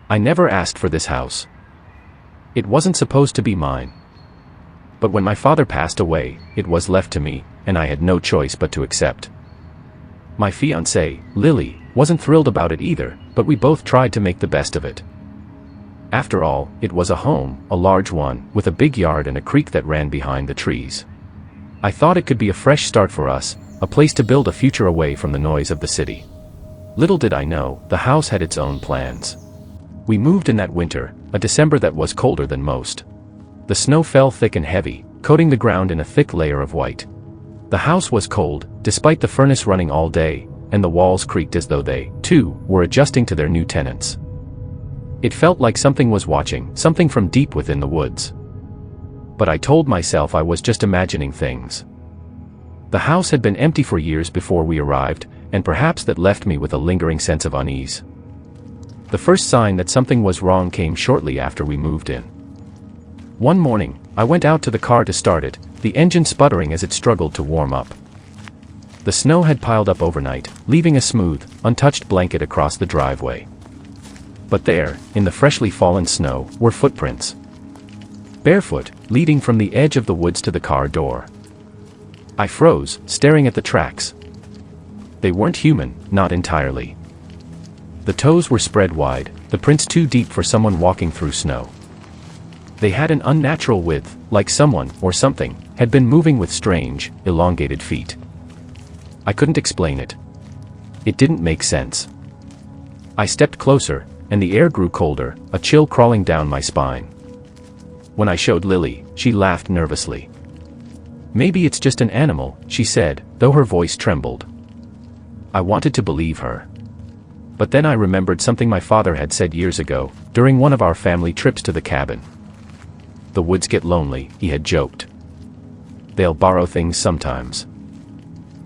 I never asked for this house. It wasn't supposed to be mine. But when my father passed away, it was left to me, and I had no choice but to accept. My fiancée, Lily, wasn't thrilled about it either, but we both tried to make the best of it. After all, it was a home, a large one, with a big yard and a creek that ran behind the trees. I thought it could be a fresh start for us, a place to build a future away from the noise of the city. Little did I know, the house had its own plans. We moved in that winter, a December that was colder than most. The snow fell thick and heavy, coating the ground in a thick layer of white. The house was cold, despite the furnace running all day, and the walls creaked as though they, too, were adjusting to their new tenants. It felt like something was watching, something from deep within the woods. But I told myself I was just imagining things. The house had been empty for years before we arrived, and perhaps that left me with a lingering sense of unease. The first sign that something was wrong came shortly after we moved in. One morning, I went out to the car to start it, the engine sputtering as it struggled to warm up. The snow had piled up overnight, leaving a smooth, untouched blanket across the driveway. But there, in the freshly fallen snow, were footprints. Barefoot, leading from the edge of the woods to the car door. I froze, staring at the tracks. They weren't human, not entirely. The toes were spread wide, the prints too deep for someone walking through snow. They had an unnatural width, like someone, or something, had been moving with strange, elongated feet. I couldn't explain it. It didn't make sense. I stepped closer, and the air grew colder, a chill crawling down my spine. When I showed Lily, she laughed nervously. "Maybe it's just an animal," she said, though her voice trembled. I wanted to believe her. But then I remembered something my father had said years ago, during one of our family trips to the cabin. "The woods get lonely," he had joked. "They'll borrow things sometimes."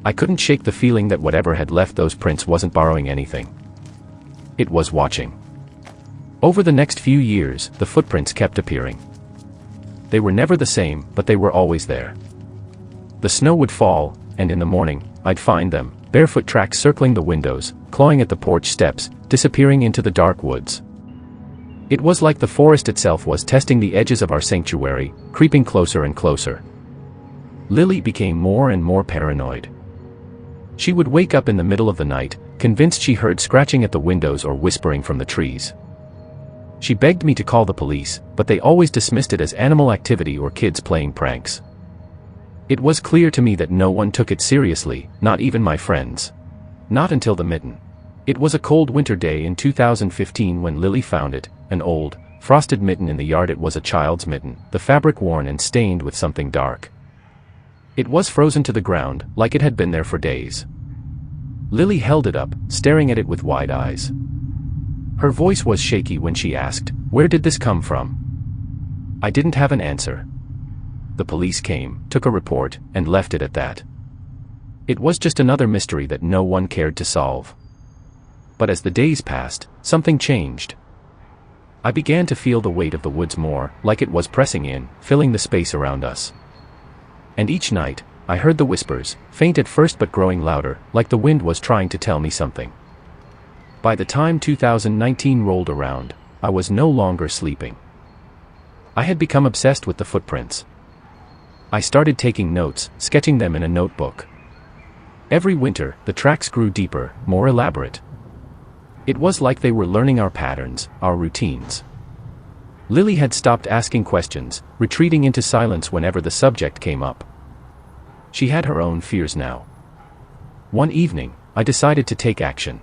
I couldn't shake the feeling that whatever had left those prints wasn't borrowing anything. It was watching. Over the next few years, the footprints kept appearing. They were never the same, but they were always there. The snow would fall, and in the morning, I'd find them, barefoot tracks circling the windows, clawing at the porch steps, disappearing into the dark woods. It was like the forest itself was testing the edges of our sanctuary, creeping closer and closer. Lily became more and more paranoid. She would wake up in the middle of the night, convinced she heard scratching at the windows or whispering from the trees. She begged me to call the police, but they always dismissed it as animal activity or kids playing pranks. It was clear to me that no one took it seriously, not even my friends. Not until the mitten. It was a cold winter day in 2015 when Lily found it, an old, frosted mitten in the yard. It was a child's mitten, the fabric worn and stained with something dark. It was frozen to the ground, like it had been there for days. Lily held it up, staring at it with wide eyes. Her voice was shaky when she asked, "Where did this come from?" I didn't have an answer. The police came, took a report, and left it at that. It was just another mystery that no one cared to solve. But as the days passed, something changed. I began to feel the weight of the woods more, like it was pressing in, filling the space around us. And each night, I heard the whispers, faint at first but growing louder, like the wind was trying to tell me something. By the time 2019 rolled around, I was no longer sleeping. I had become obsessed with the footprints. I started taking notes, sketching them in a notebook. Every winter, the tracks grew deeper, more elaborate. It was like they were learning our patterns, our routines. Lily had stopped asking questions, retreating into silence whenever the subject came up. She had her own fears now. One evening, I decided to take action.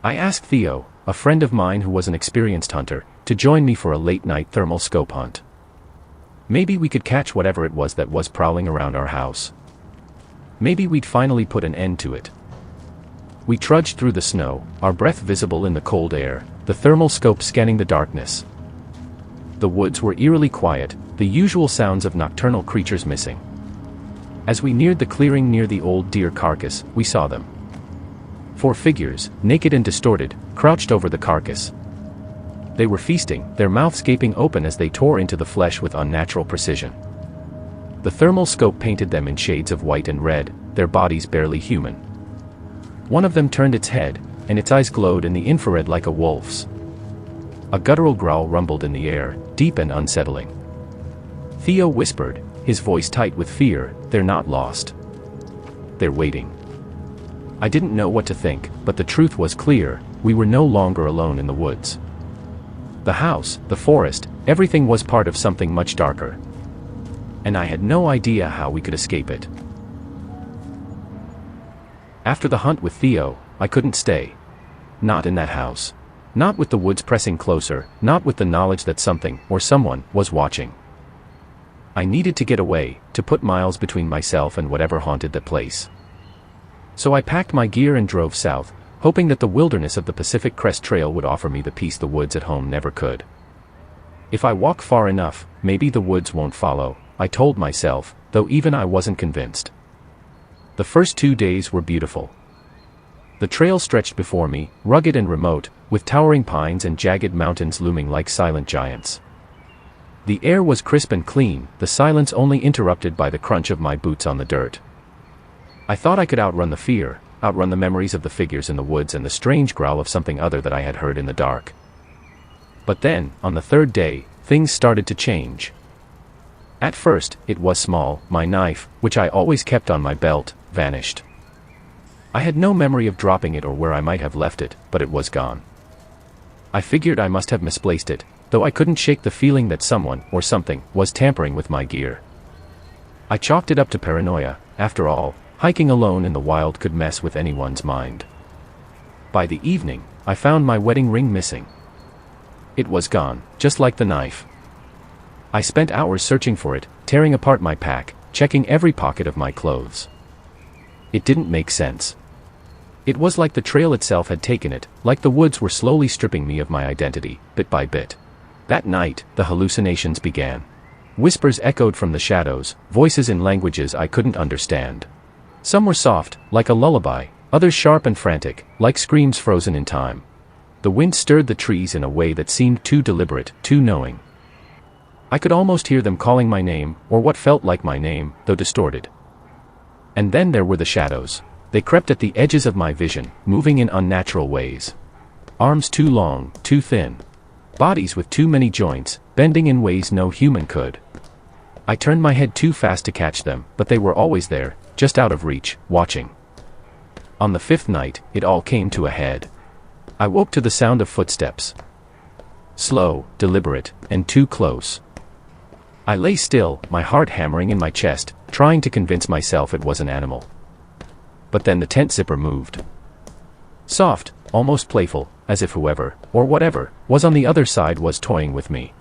I asked Theo, a friend of mine who was an experienced hunter, to join me for a late-night thermal scope hunt. Maybe we could catch whatever it was that was prowling around our house. Maybe we'd finally put an end to it. We trudged through the snow, our breath visible in the cold air, the thermal scope scanning the darkness. The woods were eerily quiet, the usual sounds of nocturnal creatures missing. As we neared the clearing near the old deer carcass, we saw them. 4 figures, naked and distorted, crouched over the carcass. They were feasting, their mouths gaping open as they tore into the flesh with unnatural precision. The thermal scope painted them in shades of white and red, their bodies barely human. One of them turned its head, and its eyes glowed in the infrared like a wolf's. A guttural growl rumbled in the air, deep and unsettling. Theo whispered, his voice tight with fear, "They're not lost. They're waiting." I didn't know what to think, but the truth was clear: we were no longer alone in the woods. The house, the forest, everything was part of something much darker. And I had no idea how we could escape it. After the hunt with Theo, I couldn't stay. Not in that house. Not with the woods pressing closer, not with the knowledge that something, or someone, was watching. I needed to get away, to put miles between myself and whatever haunted that place. So I packed my gear and drove south, hoping that the wilderness of the Pacific Crest Trail would offer me the peace the woods at home never could. If I walk far enough, maybe the woods won't follow, I told myself, though even I wasn't convinced. The first 2 days were beautiful. The trail stretched before me, rugged and remote, with towering pines and jagged mountains looming like silent giants. The air was crisp and clean, the silence only interrupted by the crunch of my boots on the dirt. I thought I could outrun the fear, outrun the memories of the figures in the woods and the strange growl of something other that I had heard in the dark. But then, on the third day, things started to change. At first, it was small. My knife, which I always kept on my belt, vanished. I had no memory of dropping it or where I might have left it, but it was gone. I figured I must have misplaced it, though I couldn't shake the feeling that someone, or something, was tampering with my gear. I chalked it up to paranoia. After all, hiking alone in the wild could mess with anyone's mind. By the evening, I found my wedding ring missing. It was gone, just like the knife. I spent hours searching for it, tearing apart my pack, checking every pocket of my clothes. It didn't make sense. It was like the trail itself had taken it, like the woods were slowly stripping me of my identity, bit by bit. That night, the hallucinations began. Whispers echoed from the shadows, voices in languages I couldn't understand. Some were soft, like a lullaby, others sharp and frantic, like screams frozen in time. The wind stirred the trees in a way that seemed too deliberate, too knowing. I could almost hear them calling my name, or what felt like my name, though distorted. And then there were the shadows. They crept at the edges of my vision, moving in unnatural ways. Arms too long, too thin. Bodies with too many joints, bending in ways no human could. I turned my head too fast to catch them, but they were always there, just out of reach, watching. On the 5th night, it all came to a head. I woke to the sound of footsteps. Slow, deliberate, and too close. I lay still, my heart hammering in my chest, trying to convince myself it was an animal. But then the tent zipper moved. Soft, almost playful, as if whoever, or whatever, was on the other side was toying with me.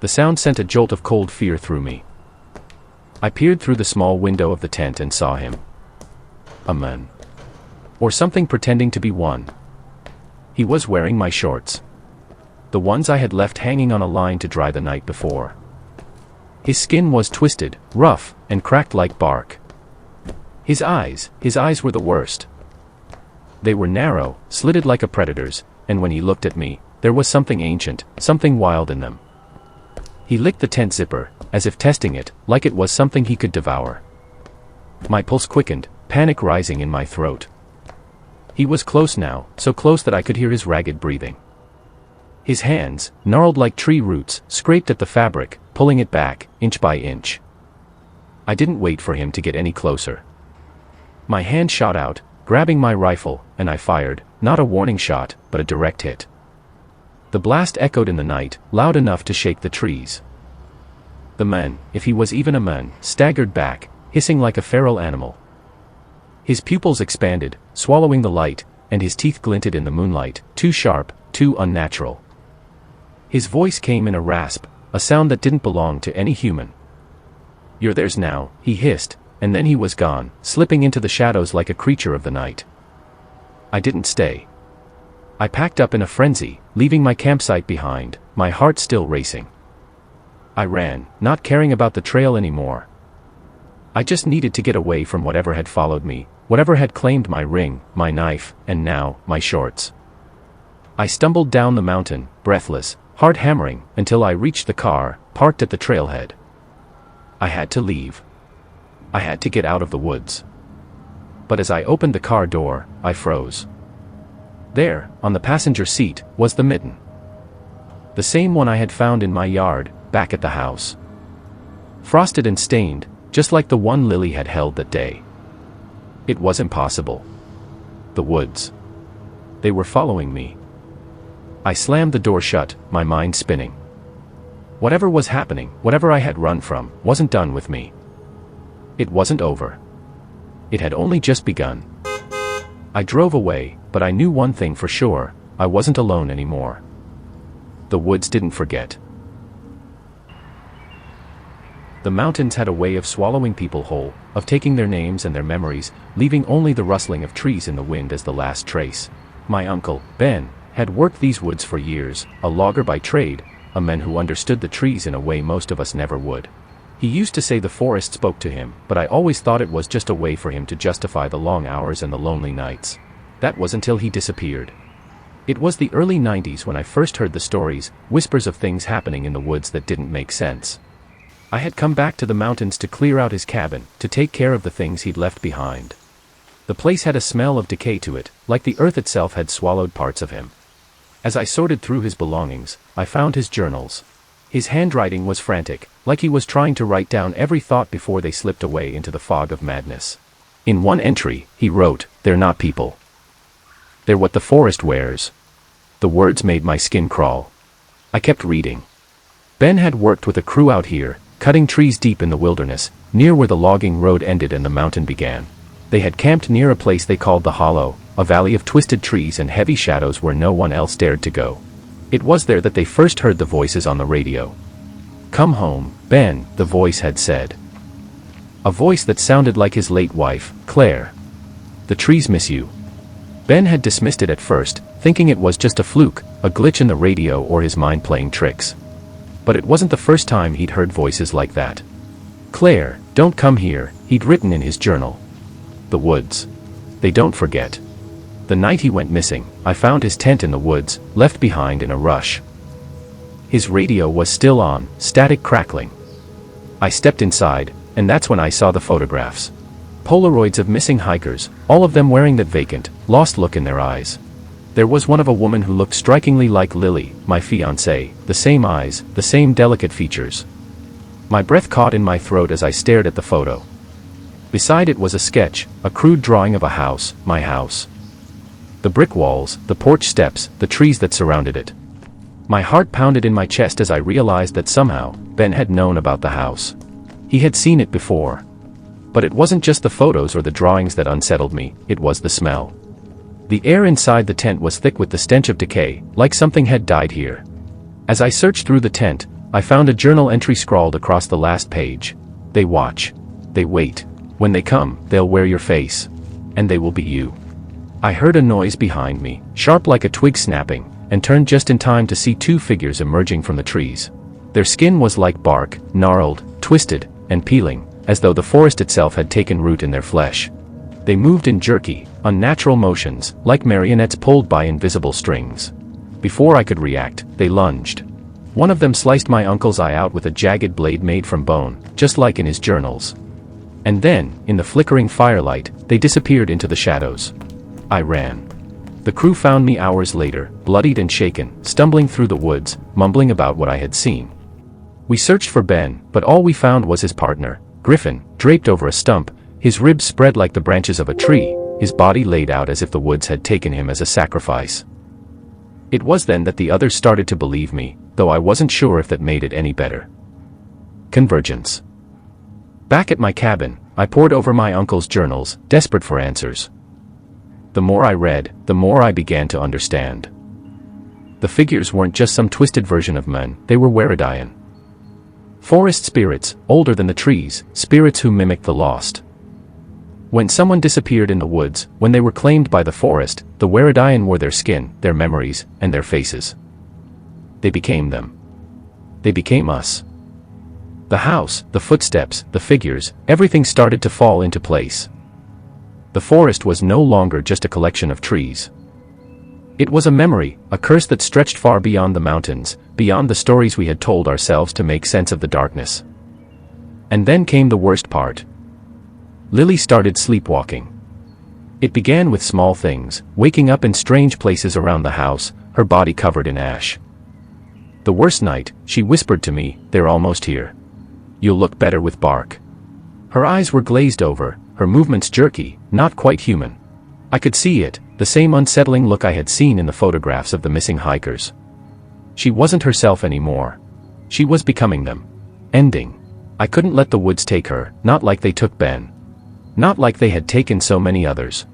The sound sent a jolt of cold fear through me. I peered through the small window of the tent and saw him. A man. Or something pretending to be one. He was wearing my shorts. The ones I had left hanging on a line to dry the night before. His skin was twisted, rough, and cracked like bark. His eyes were the worst. They were narrow, slitted like a predator's, and when he looked at me, there was something ancient, something wild in them. He licked the tent zipper, as if testing it, like it was something he could devour. My pulse quickened, panic rising in my throat. He was close now, so close that I could hear his ragged breathing. His hands, gnarled like tree roots, scraped at the fabric, pulling it back, inch by inch. I didn't wait for him to get any closer. My hand shot out, grabbing my rifle, and I fired, not a warning shot, but a direct hit. The blast echoed in the night, loud enough to shake the trees. The man, if he was even a man, staggered back, hissing like a feral animal. His pupils expanded, swallowing the light, and his teeth glinted in the moonlight, too sharp, too unnatural. His voice came in a rasp, a sound that didn't belong to any human. "You're theirs now," he hissed, and then he was gone, slipping into the shadows like a creature of the night. I didn't stay. I packed up in a frenzy, leaving my campsite behind, my heart still racing. I ran, not caring about the trail anymore. I just needed to get away from whatever had followed me, whatever had claimed my ring, my knife, and now, my shorts. I stumbled down the mountain, breathless, heart hammering, until I reached the car, parked at the trailhead. I had to leave. I had to get out of the woods. But as I opened the car door, I froze. There, on the passenger seat, was the mitten. The same one I had found in my yard, back at the house. Frosted and stained, just like the one Lily had held that day. It was impossible. The woods. They were following me. I slammed the door shut, my mind spinning. Whatever was happening, whatever I had run from, wasn't done with me. It wasn't over. It had only just begun. I drove away, but I knew one thing for sure, I wasn't alone anymore. The woods didn't forget. The mountains had a way of swallowing people whole, of taking their names and their memories, leaving only the rustling of trees in the wind as the last trace. My uncle, Ben, had worked these woods for years, a logger by trade, a man who understood the trees in a way most of us never would. He used to say the forest spoke to him, but I always thought it was just a way for him to justify the long hours and the lonely nights. That was until he disappeared. It was the early 90s when I first heard the stories, whispers of things happening in the woods that didn't make sense. I had come back to the mountains to clear out his cabin, to take care of the things he'd left behind. The place had a smell of decay to it, like the earth itself had swallowed parts of him. As I sorted through his belongings, I found his journals. His handwriting was frantic, like he was trying to write down every thought before they slipped away into the fog of madness. In one entry, he wrote, "They're not people. They're what the forest wears." The words made my skin crawl. I kept reading. Ben had worked with a crew out here, cutting trees deep in the wilderness, near where the logging road ended and the mountain began. They had camped near a place they called the Hollow, a valley of twisted trees and heavy shadows where no one else dared to go. It was there that they first heard the voices on the radio. "Come home, Ben," the voice had said. A voice that sounded like his late wife, Claire. "The trees miss you." Ben had dismissed it at first, thinking it was just a fluke, a glitch in the radio or his mind playing tricks. But it wasn't the first time he'd heard voices like that. "Claire, don't come here," he'd written in his journal. The woods. They don't forget. The night he went missing, I found his tent in the woods, left behind in a rush. His radio was still on, static crackling. I stepped inside, and that's when I saw the photographs. Polaroids of missing hikers, all of them wearing that vacant, lost look in their eyes. There was one of a woman who looked strikingly like Lily, my fiancée, the same eyes, the same delicate features. My breath caught in my throat as I stared at the photo. Beside it was a sketch, a crude drawing of a house, my house. The brick walls, the porch steps, the trees that surrounded it. My heart pounded in my chest as I realized that somehow, Ben had known about the house. He had seen it before. But it wasn't just the photos or the drawings that unsettled me, it was the smell. The air inside the tent was thick with the stench of decay, like something had died here. As I searched through the tent, I found a journal entry scrawled across the last page. "They watch. They wait. When they come, they'll wear your face. And they will be you." I heard a noise behind me, sharp like a twig snapping, and turned just in time to see two figures emerging from the trees. Their skin was like bark, gnarled, twisted, and peeling, as though the forest itself had taken root in their flesh. They moved in jerky, unnatural motions, like marionettes pulled by invisible strings. Before I could react, they lunged. One of them sliced my uncle's eye out with a jagged blade made from bone, just like in his journals. And then, in the flickering firelight, they disappeared into the shadows. I ran. The crew found me hours later, bloodied and shaken, stumbling through the woods, mumbling about what I had seen. We searched for Ben, but all we found was his partner, Griffin, draped over a stump, his ribs spread like the branches of a tree, his body laid out as if the woods had taken him as a sacrifice. It was then that the others started to believe me, though I wasn't sure if that made it any better. Convergence. Back at my cabin, I pored over my uncle's journals, desperate for answers. The more I read, the more I began to understand. The figures weren't just some twisted version of men, they were Weredian. Forest spirits, older than the trees, spirits who mimicked the lost. When someone disappeared in the woods, when they were claimed by the forest, the Weredian wore their skin, their memories, and their faces. They became them. They became us. The house, the footsteps, the figures, everything started to fall into place. The forest was no longer just a collection of trees. It was a memory, a curse that stretched far beyond the mountains, beyond the stories we had told ourselves to make sense of the darkness. And then came the worst part. Lily started sleepwalking. It began with small things, waking up in strange places around the house, her body covered in ash. The worst night, she whispered to me, they're almost here. You'll look better with bark. Her eyes were glazed over, her movements jerky, not quite human. I could see it, the same unsettling look I had seen in the photographs of the missing hikers. She wasn't herself anymore. She was becoming them. Ending. I couldn't let the woods take her, not like they took Ben. Not like they had taken so many others.